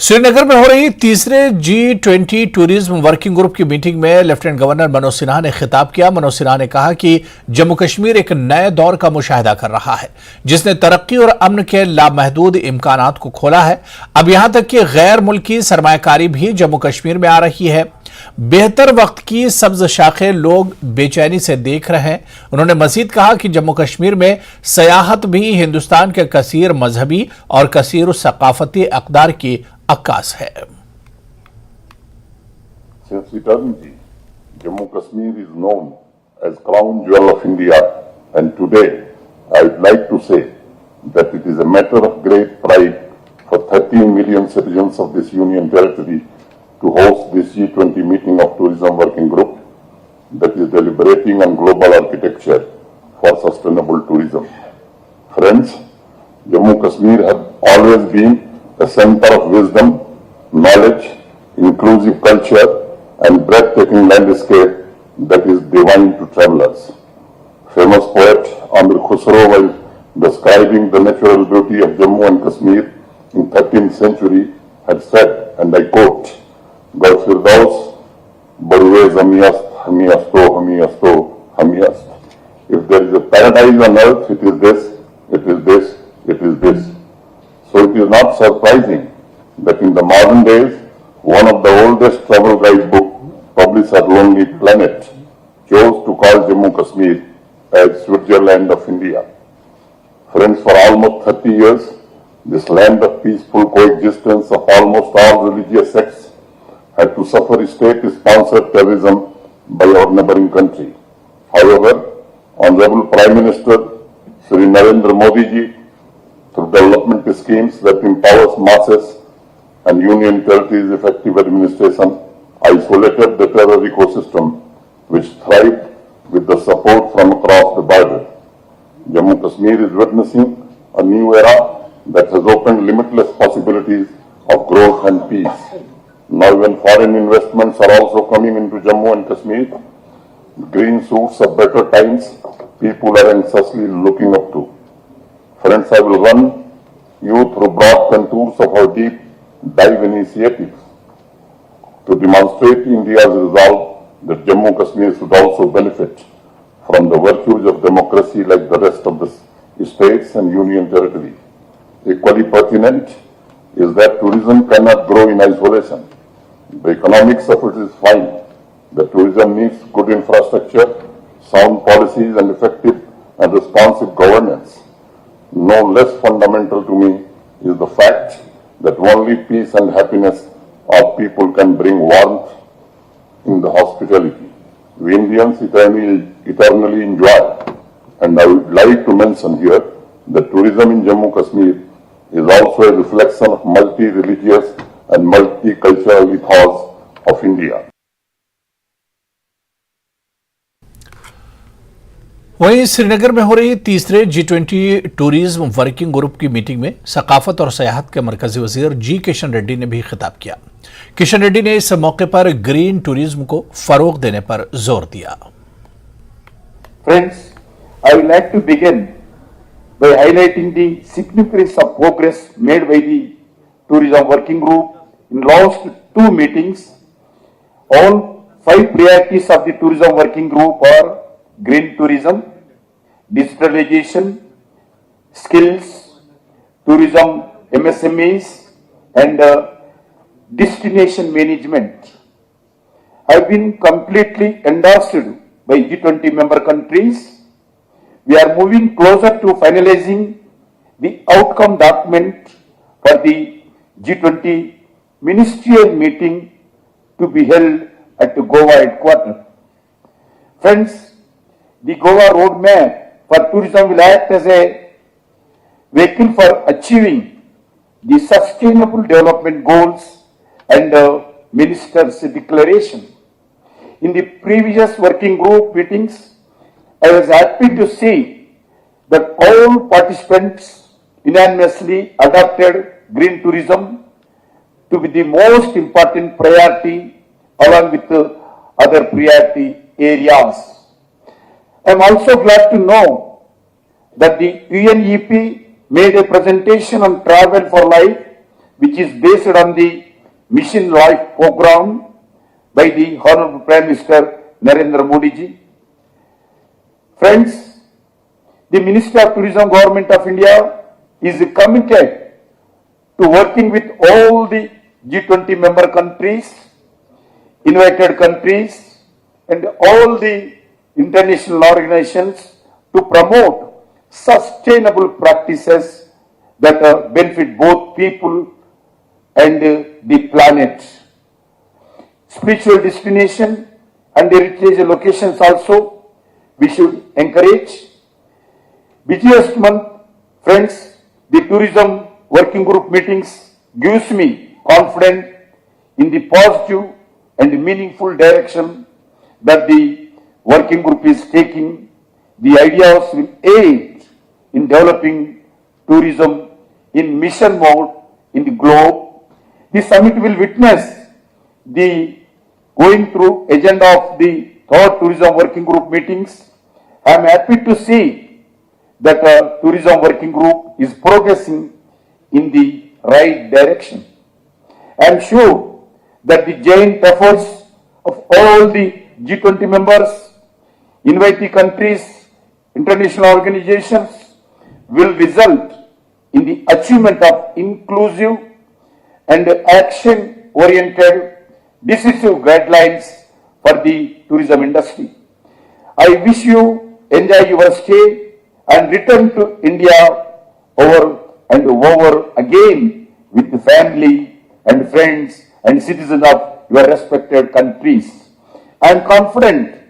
श्रीनगर में हो रही तीसरे G20 टूरिज्म वर्किंग ग्रुप की मीटिंग में लेफ्टिनेंट गवर्नर मनोज सिन्हा ने खिताब किया। मनोज सिन्हा ने कहा कि जम्मू कश्मीर एक नए दौर का मुशाहिदा कर रहा है जिसने तरक्की और अमन के लामहदूद इम्कानात को खोला है। अब यहां तक कि गैर मुल्की सरमायाकारी भी जम्मू कश्मीर में आ रही है। बेहतर वक्त की सब्ज शाखें लोग बेचैनी से देख रहे हैं। उन्होंने मजीद कहा कि जम्मू कश्मीर में सयाहत भी हिंदुस्तान के कसीर मजहबी और कसीर सकाफती अक़दार की अक्कास है। Since eternity, Jammu Kashmir is known as crown jewel of India, and today I would like to say that it is a matter of great pride for 13 million citizens of this union territory to host this G20 meeting of tourism working group that is deliberating on global architecture for sustainable tourism. Friends, Jammu Kashmir has always been a center of wisdom, knowledge, inclusive culture, and breathtaking landscape that is divine to travelers. Famous poet Amir Khusro, while describing the natural beauty of Jammu and Kashmir in 13th century, had said, and I quote, "Gar Firdaus, Barwe Zamiyast, Hamiyasto, Hamiyasto, Hamiyast." If there is a paradise on earth, it is this, it is this, it is this. So it is not surprising that in the modern days, one of the oldest travel guidebook published at Lonely Planet chose to call Jammu Kashmir as Switzerland of India. Friends, for almost 30 years, this land of peaceful coexistence of almost all religious sects had to suffer state-sponsored terrorism by our neighboring country. However, Honorable Prime Minister Shri Narendra Modi ji, through development schemes that empowers masses and union territories' effective administration, isolated the terror ecosystem which thrived with the support from across the border. Jammu Kashmir is witnessing a new era that has opened limitless possibilities of growth and peace. Now even foreign investments are also coming into Jammu and Kashmir. Green shoots of better times people are anxiously looking up to. Friends, I will run you through broad contours of our deep dive initiatives to demonstrate India's resolve that Jammu Kashmir should also benefit from the virtues of democracy like the rest of the states and union territory. Equally pertinent is that tourism cannot grow in isolation. The economics of it is fine. The tourism needs good infrastructure, sound policies, and effective and responsive governance. No less fundamental to me is the fact that only peace and happiness of people can bring warmth in the hospitality we Indians eternally enjoy. And I would like to mention here that tourism in Jammu Kashmir is also a reflection of multi-religious and multicultural ethos of India. वहीं श्रीनगर में हो रही तीसरे G20 tourism working group की meeting में सकाफत और सयाहत के मरकजी वजीर जी किशन रेड्डी ने भी खिताब किया। किशन रेड्डी ने इस मौके पर ग्रीन टूरिज्म को फरोग देने पर जोर दिया। Friends, I would like to begin by highlighting the significance of progress made by the tourism working group in last two meetings. All 5 priorities of the tourism working group are green tourism, digitalization, skills, tourism MSMEs, and destination management. Have been completely endorsed by G20 member countries. We are moving closer to finalizing the outcome document for the G20 ministerial meeting to be held at the Goa headquarters. Friends, the Goa roadmap for tourism will act as a vehicle for achieving the sustainable development goals and the minister's declaration. In the previous working group meetings, I was happy to see that all participants unanimously adopted green tourism to be the most important priority along with the other priority areas. I am also glad to know that the UNEP made a presentation on travel for life which is based on the Mission Life program by the Honorable Prime Minister Narendra Modi ji. Friends, the Minister of Tourism Government of India is committed to working with all the G20 member countries, invited countries, and all the international organizations to promote sustainable practices that benefit both people and the planet. Spiritual destination and heritage locations also we should encourage. Busiest month, friends, the tourism working group meetings gives me confidence in the positive and meaningful direction that the working group is taking. The ideas will aid in developing tourism in mission mode in the globe. The summit will witness the going through agenda of the third tourism working group meetings. I am happy to see that tourism working group is progressing in the right direction. I am sure that the joint efforts of all the G20 members, invitee countries, international organizations will result in the achievement of inclusive and action-oriented decisive guidelines for the tourism industry. I wish you enjoy your stay and return to India over and over again with the family and friends and citizens of your respected countries. I am confident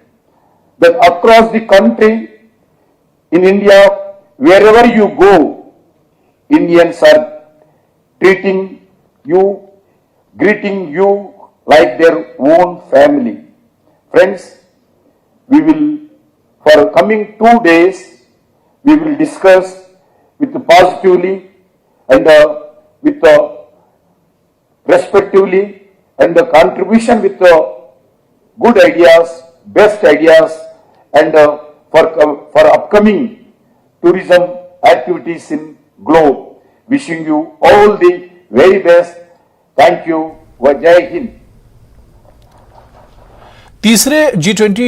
that across the country, in India, wherever you go, Indians are treating you, greeting you like their own family. Friends, we will, for coming 2 days, we will discuss with positively and with respectively and the contribution with good ideas, best ideas, and for upcoming tourism activities in globe. Wishing you all the very best. Thank you. Jai Hind. तीसरे G20